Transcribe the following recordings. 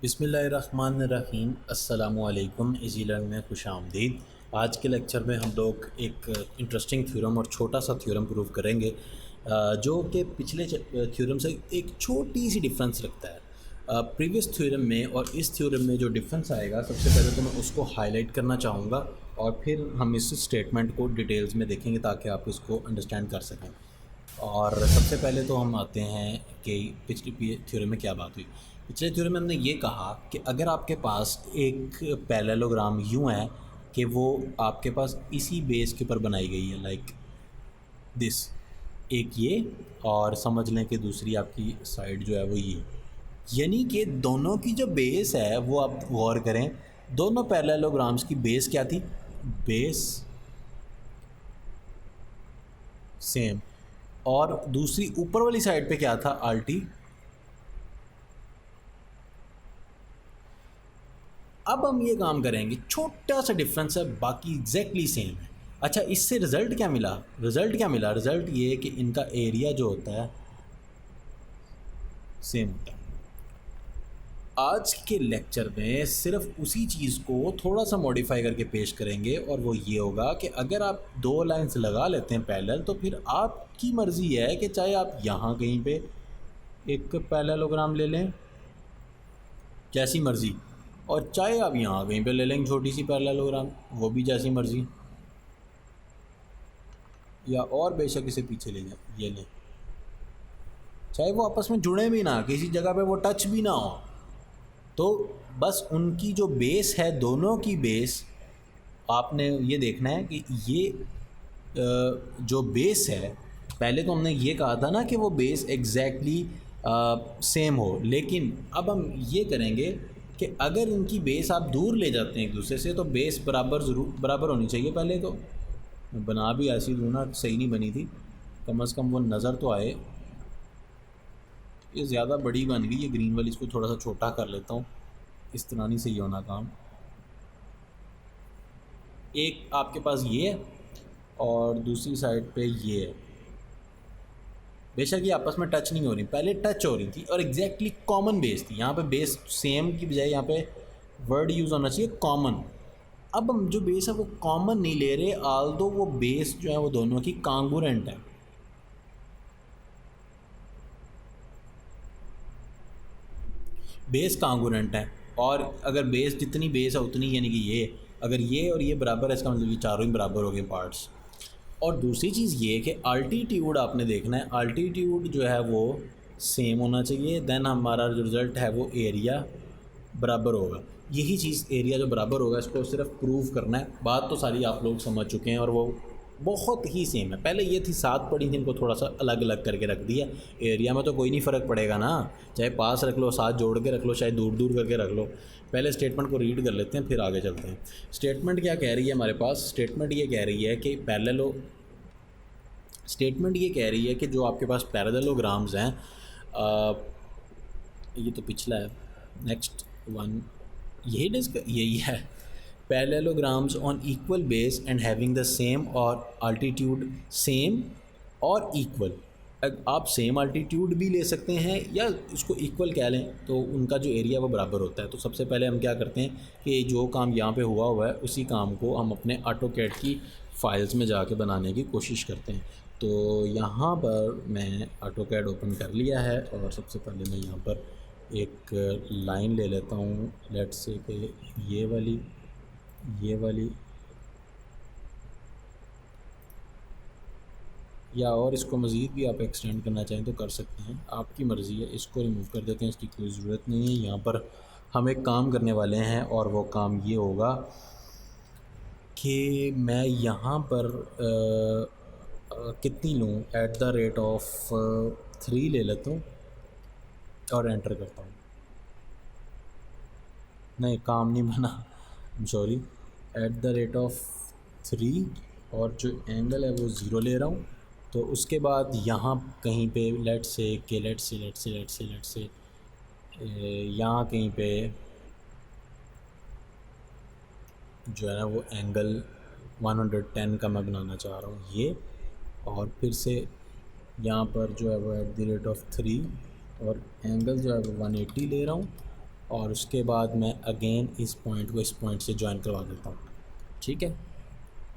बिस्मिल्लाहिर्रहमानिर्रहीम अस्सलामुअलैकुम easy learn में खुश आमदीद। आज के लेक्चर में हम लोग एक इंटरेस्टिंग थ्योरम और छोटा सा थ्योरम प्रूव करेंगे जो कि पिछले थ्योरम से एक छोटी सी डिफरेंस रखता है। प्रीवियस थ्योरम में और इस थ्योरम में जो डिफरेंस आएगा, सबसे पहले तो मैं उसको हाईलाइट करना चाहूँगा और फिर हम इस स्टेटमेंट को डिटेल्स में देखेंगे ताकि आप इसको अंडरस्टैंड कर सकें। और सबसे पहले तो हम आते हैं कि पिछली थ्योरम में क्या बात हुई। पिछले थ्योरम में हमने ये कहा कि अगर आपके पास एक पैरेललोग्राम यूँ है कि वो आपके पास इसी बेस के ऊपर बनाई गई है, लाइक दिस, एक ये और समझ लें कि दूसरी आपकी साइड जो है वो ये, यानी कि दोनों की जो बेस है वो आप गौर करें, दोनों पैरेललोग्राम्स की बेस क्या थी? Base same. और दूसरी ऊपर वाली साइड पे क्या था? आल्टी। अब हम ये काम करेंगे, छोटा सा डिफरेंस है, बाकी एग्जैक्टली सेम है। अच्छा, इससे रिजल्ट क्या मिला? रिजल्ट ये कि इनका एरिया जो होता है सेम होता है। आज के लेक्चर में सिर्फ उसी चीज़ को थोड़ा सा मॉडिफाई करके पेश करेंगे और वो ये होगा कि अगर आप दो लाइंस लगा लेते हैं पैरेलल, तो फिर आपकी मर्ज़ी है कि चाहे आप यहाँ कहीं पे एक पैरेललोग्राम ले लें, जैसी मर्ज़ी, और चाहे आप यहाँ कहीं पे ले लेंगे छोटी सी पैरेललोग्राम, वो भी जैसी मर्ज़ी, या और बेशक इसे पीछे ले जाए, ये लें, चाहे वो आपस में जुड़े भी ना, किसी जगह पे वो टच भी ना हो, तो बस उनकी जो बेस है, दोनों की बेस आपने ये देखना है कि ये जो बेस है, पहले तो हमने ये कहा था ना कि वो बेस एग्जैक्टली सेम हो, लेकिन अब हम ये करेंगे कि अगर इनकी बेस आप दूर ले जाते हैं एक दूसरे से, तो बेस बराबर होनी चाहिए। पहले तो मैं बना भी ऐसी दूँ ना, सही नहीं बनी थी, कम से कम वो नज़र तो आए। ये ज़्यादा बड़ी बन गई, ये ग्रीन वाली, इसको थोड़ा सा छोटा कर लेता हूँ, इस तरह नहीं सही होना काम। एक आपके पास ये है और दूसरी साइड पे ये है, बेशक ये आपस में टच नहीं हो रही, पहले टच हो रही थी और एग्जैक्टली कॉमन बेस थी। यहाँ पे बेस सेम की बजाय यहाँ पे वर्ड यूज़ होना चाहिए कॉमन। अब हम जो बेस है वो कॉमन नहीं ले रहे, आल्दो वो बेस जो है वो दोनों की कांगुरेंट है। बेस कांगुरेंट है, और अगर बेस जितनी बेस है उतनी, यानी कि ये, अगर ये और ये बराबर है, इसका मतलब ये चारों ही बराबर हो गए पार्ट्स। और दूसरी चीज़ ये कि अल्टीट्यूड आपने देखना है, अल्टीट्यूड जो है वो सेम होना चाहिए, देन हमारा जो रिज़ल्ट है वो एरिया बराबर होगा। यही चीज़, एरिया जो बराबर होगा, इसको सिर्फ प्रूव करना है। बात तो सारी आप लोग समझ चुके हैं और वो बहुत ही सेम है। पहले ये थी 7 पड़ी थी, इनको थोड़ा सा अलग अलग करके रख दिया। एरिया में तो कोई नहीं फ़र्क पड़ेगा ना, चाहे पास रख लो, 7 जोड़ के रख लो, चाहे दूर दूर करके रख लो। पहले स्टेटमेंट को रीड कर लेते हैं, फिर आगे चलते हैं। स्टेटमेंट क्या कह रही है हमारे पास? स्टेटमेंट ये कह रही है कि स्टेटमेंट ये कह रही है कि जो आपके पास पैरेललोग्राम्स हैं, ये तो पिछला है, नेक्स्ट वन यही है। Parallelograms on equal base and having the same और अल्टीट्यूड, सेम और इक्वल। आप सेम अल्टीट्यूड भी ले सकते हैं या इसको इक्वल कह लें, तो उनका जो एरिया वो बराबर होता है। तो सबसे पहले हम क्या करते हैं कि जो काम यहाँ पे हुआ है उसी काम को हम अपने ऑटोकैड की फ़ाइल्स में जाके बनाने की कोशिश करते हैं। तो यहाँ पर मैं ऑटोकैड ओपन कर लिया है और सबसे पहले मैं यहाँ पर एक लाइन ले लेता हूँ, लेट्स से कि ये वाली, ये वाली, या और इसको मज़ीद भी आप एक्सटेंड करना चाहें तो कर सकते हैं, आपकी मर्ज़ी है। इसको रिमूव कर देते हैं, इसकी कोई ज़रूरत नहीं है। यहाँ पर हम एक काम करने वाले हैं और वो काम ये होगा कि मैं यहाँ पर कितनी लूँ, एट द रेट ऑफ 3 ले लेता हूँ और एंटर करता हूँ। नहीं, काम नहीं बना, sorry. At the rate of 3 और जो एंगल है वो 0 ले रहा हूँ। तो उसके बाद यहाँ कहीं पे लेट्स से यहाँ कहीं पे जो है ना वो एंगल 110 का मैं बनाना चाह रहा हूँ ये, और फिर से यहाँ पर जो है वो एट द रेट ऑफ 3 और एंगल जो है वो 180 ले रहा हूँ। और उसके बाद मैं अगेन इस पॉइंट को इस पॉइंट से ज्वाइन करवा देता हूँ, ठीक है।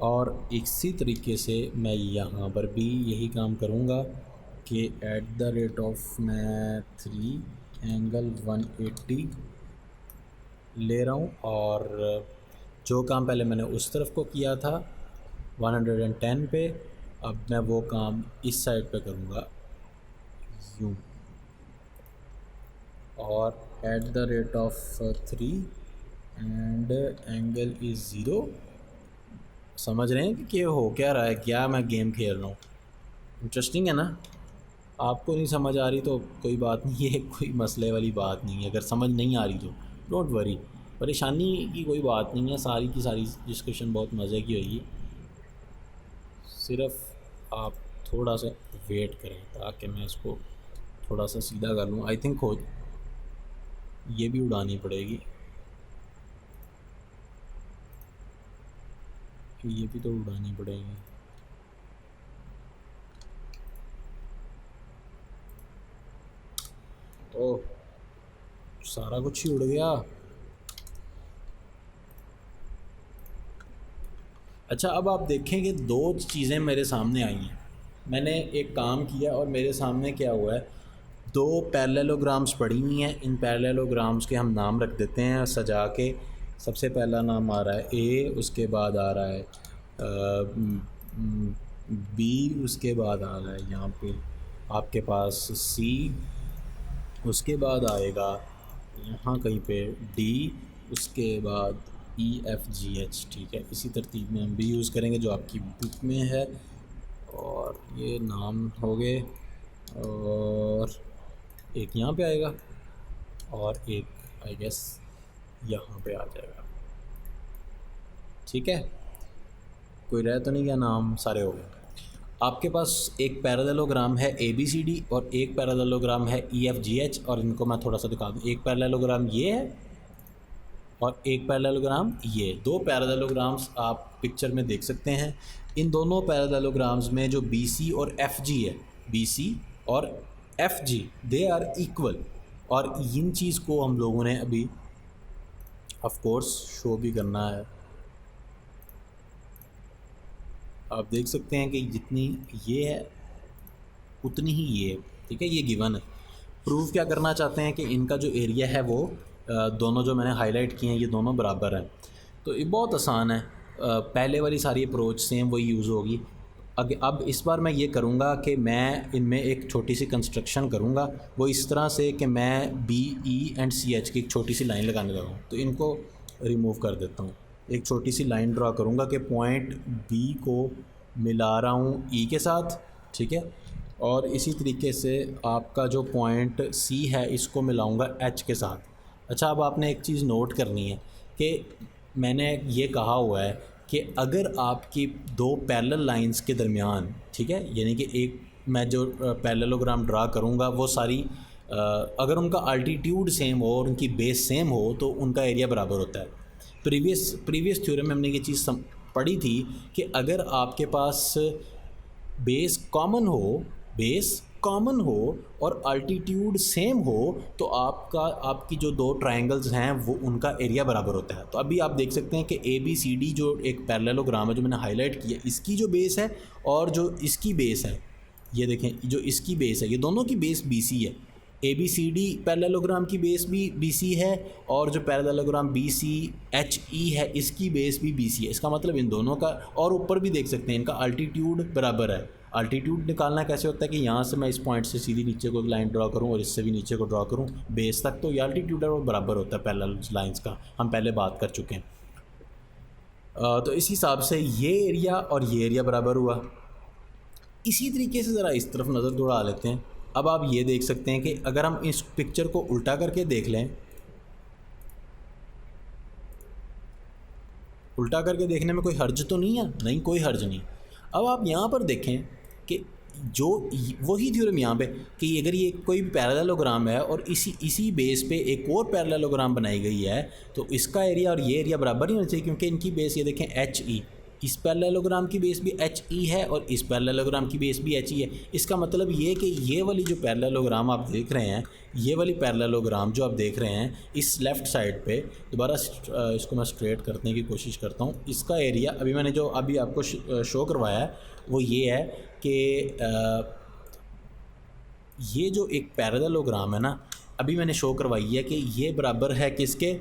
और इसी तरीके से मैं यहाँ पर भी यही काम करूँगा कि @ मैं 3 एंगल 180 ले रहा हूँ, और जो काम पहले मैंने उस तरफ को किया था 110 पे, अब मैं वो काम इस साइड पे करूँगा यूँ, और @ 3 एंड एंगल इज़ 0। समझ रहे हैं कि हो क्या रहा है, क्या मैं गेम खेल रहा हूँ। इंटरेस्टिंग है ना। आपको नहीं समझ आ रही तो कोई बात नहीं है, कोई मसले वाली बात नहीं है। अगर समझ नहीं आ रही तो डोंट वरी, परेशानी की कोई बात नहीं है। सारी की सारी डिस्कशन बहुत मज़े की होगी, सिर्फ आप थोड़ा सा वेट करें ताकि मैं इसको थोड़ा सा सीधा कर लूँ। आई थिंक हो ये भी उड़ानी पड़ेगी, ये भी तो उड़ानी पड़ेगी। ओह, सारा कुछ ही उड़ गया। अच्छा, अब आप देखें कि दो चीज़ें मेरे सामने आई हैं। मैंने एक काम किया और मेरे सामने क्या हुआ है, दो पैरेललोग्राम्स पड़ी हुई हैं। इन पैरेललोग्राम्स के हम नाम रख देते हैं सजा के। सबसे पहला नाम आ रहा है ए, उसके बाद आ रहा है बी, उसके बाद आ रहा है यहाँ पे आपके पास सी, उसके बाद आएगा यहाँ कहीं पे डी, उसके बाद EFGH, ठीक है। इसी तरतीब में हम भी यूज़ करेंगे जो आपकी बुक में है। और ये नाम हो गए, और एक यहाँ पे आएगा और एक आई गेस यहाँ पे आ जाएगा, ठीक है। कोई रह तो नहीं गया, नाम सारे हो गए। आपके पास एक पैरेललोग्राम है ABCD और एक पैरेललोग्राम है EFGH, और इनको मैं थोड़ा सा दिखा दूँ। एक पैरेललोग्राम ये है और एक पैरेललोग्राम ये। दो पैरेललोग्राम्स आप पिक्चर में देख सकते हैं। इन दोनों पैरेललोग्राम्स में जो BC और FG है, BC और FG दे आर इक्वल। और इन चीज़ को हम लोगों ने अभी ऑफ कोर्स शो भी करना है। आप देख सकते हैं कि जितनी ये है उतनी ही ये, ठीक है। ये गिवन है। प्रूव क्या करना चाहते हैं कि इनका जो एरिया है वो दोनों जो मैंने हाईलाइट किए हैं ये दोनों बराबर हैं। तो ये बहुत आसान है। पहले वाली सारी अप्रोच सेम वही यूज़ होगी। अब इस बार मैं ये करूँगा कि मैं इनमें एक छोटी सी कंस्ट्रक्शन करूँगा, वो इस तरह से कि मैं BE एंड CH की एक छोटी सी लाइन लगाने लगा हूँ। तो इनको रिमूव कर देता हूँ। एक छोटी सी लाइन ड्रा करूँगा कि पॉइंट B को मिला रहा हूँ E के साथ, ठीक है। और इसी तरीके से आपका जो पॉइंट C है इसको मिलाऊँगा H के साथ। अच्छा, अब आपने एक चीज़ नोट करनी है कि मैंने ये कहा हुआ है कि अगर आपकी दो पैरेलल लाइंस के दरमियान, ठीक है, यानी कि एक मैं जो पैरेललोग्राम ड्रा करूँगा वो सारी अगर उनका अल्टीट्यूड सेम हो और उनकी बेस सेम हो तो उनका एरिया बराबर होता है। प्रीवियस थ्योरम में हमने ये चीज़ पढ़ी थी कि अगर आपके पास बेस कॉमन हो और अल्टीट्यूड सेम हो तो आपकी जो दो ट्रायंगल्स हैं वो उनका एरिया बराबर होता है। तो अभी आप देख सकते हैं कि ABCD जो एक पैरेललोग्राम है जो मैंने हाईलाइट किया, इसकी जो बेस है और जो इसकी बेस है, ये देखें जो इसकी बेस है, ये दोनों की बेस BC है। ABCD पैरेललोग्राम की बेस भी BC है और जो पैरेललोग्राम BCHE है इसकी बेस भी BC है। इसका मतलब इन दोनों का, और ऊपर भी देख सकते हैं इनका अल्टीट्यूड बराबर है। अल्टीट्यूड निकालना कैसे होता है कि यहाँ से मैं इस पॉइंट से सीधी नीचे को एक लाइन ड्रा करूँ और इससे भी नीचे को ड्रा करूँ बेस तक, तो ये अल्टीट्यूड है वो बराबर होता है पैरेलल लाइंस का, हम पहले बात कर चुके हैं। तो इस हिसाब से ये एरिया और ये एरिया बराबर हुआ। इसी तरीके से ज़रा इस तरफ नज़र दौड़ा लेते हैं। अब आप ये देख सकते हैं कि अगर हम इस पिक्चर को उल्टा करके देख लें, उल्टा करके देखने में कोई हर्ज तो नहीं है, नहीं कोई हर्ज नहीं। अब आप यहाँ पर देखें कि जो वही थ्योरम यहाँ पे कि अगर ये कोई पैरेललोग्राम है और इसी बेस पे एक और पैरेललोग्राम बनाई गई है तो इसका एरिया और ये एरिया बराबर नहीं होना चाहिए, क्योंकि इनकी बेस ये देखें HE, इस पैरेललोग्राम की बेस भी एच ई है और इस पैरेललोग्राम की बेस भी एच ई है। इसका मतलब ये कि ये वाली जो पैरेललोग्राम आप देख रहे हैं, ये वाली पैरेललोग्राम जो आप देख रहे हैं इस लेफ़्ट साइड पे, दोबारा इसको मैं स्ट्रेट करने की कोशिश करता हूँ। इसका एरिया अभी मैंने जो अभी आपको शो करवाया है वो ये है कि ये जो एक पैरेललोग्राम है ना, अभी मैंने शो करवाई है कि ये बराबर है किसके,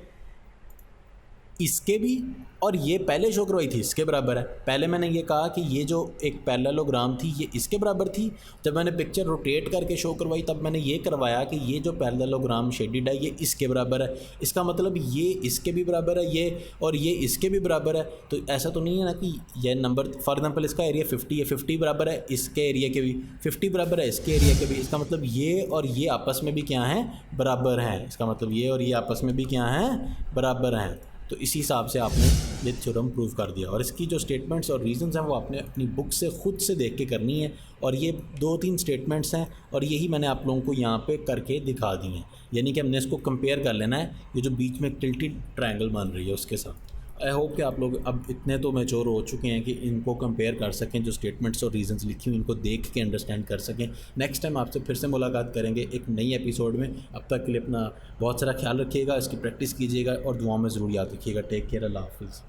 इसके भी, और ये पहले शो करवाई थी इसके बराबर है। पहले मैंने ये कहा कि ये जो एक पैरेललोग्राम थी ये इसके बराबर थी। जब मैंने पिक्चर रोटेट करके शो करवाई तब मैंने ये करवाया कि ये जो पैरेललोग्राम शेडिड है ये इसके बराबर है। इसका मतलब ये इसके भी बराबर है ये, और ये इसके भी बराबर है। तो ऐसा तो नहीं है ना कि ये नंबर, फॉर एग्जांपल इसका एरिया 50 है, 50 बराबर है इसके एरिया के भी, 50 बराबर है इसके एरिया के भी। इसका मतलब ये और ये आपस में भी क्या हैं, बराबर हैं। इसका मतलब ये और ये आपस में भी क्या हैं, बराबर हैं। तो इसी हिसाब से आपने ये थ्योरम प्रूव कर दिया। और इसकी जो स्टेटमेंट्स और रीजंस हैं वो आपने अपनी बुक से खुद से देख के करनी है। और ये 2-3 स्टेटमेंट्स हैं और यही मैंने आप लोगों को यहाँ पे करके दिखा दी हैं। यानी कि हमने इसको कंपेयर कर लेना है ये जो बीच में टिल्टेड ट्रायंगल बन रही है उसके साथ। आई होप कि आप लोग अब इतने तो मैच्योर हो चुके हैं कि इनको कंपेयर कर सकें, जो स्टेटमेंट्स और रीजंस लिखी हुई इनको देख के अंडरस्टैंड कर सकें। नेक्स्ट टाइम आपसे फिर से मुलाकात करेंगे एक नई एपिसोड में। अब तक के लिए अपना बहुत सारा ख्याल रखिएगा, इसकी प्रैक्टिस कीजिएगा और दुआओं में ज़रूर याद रखिएगा। टेक केयर, अल्लाह हाफिज़।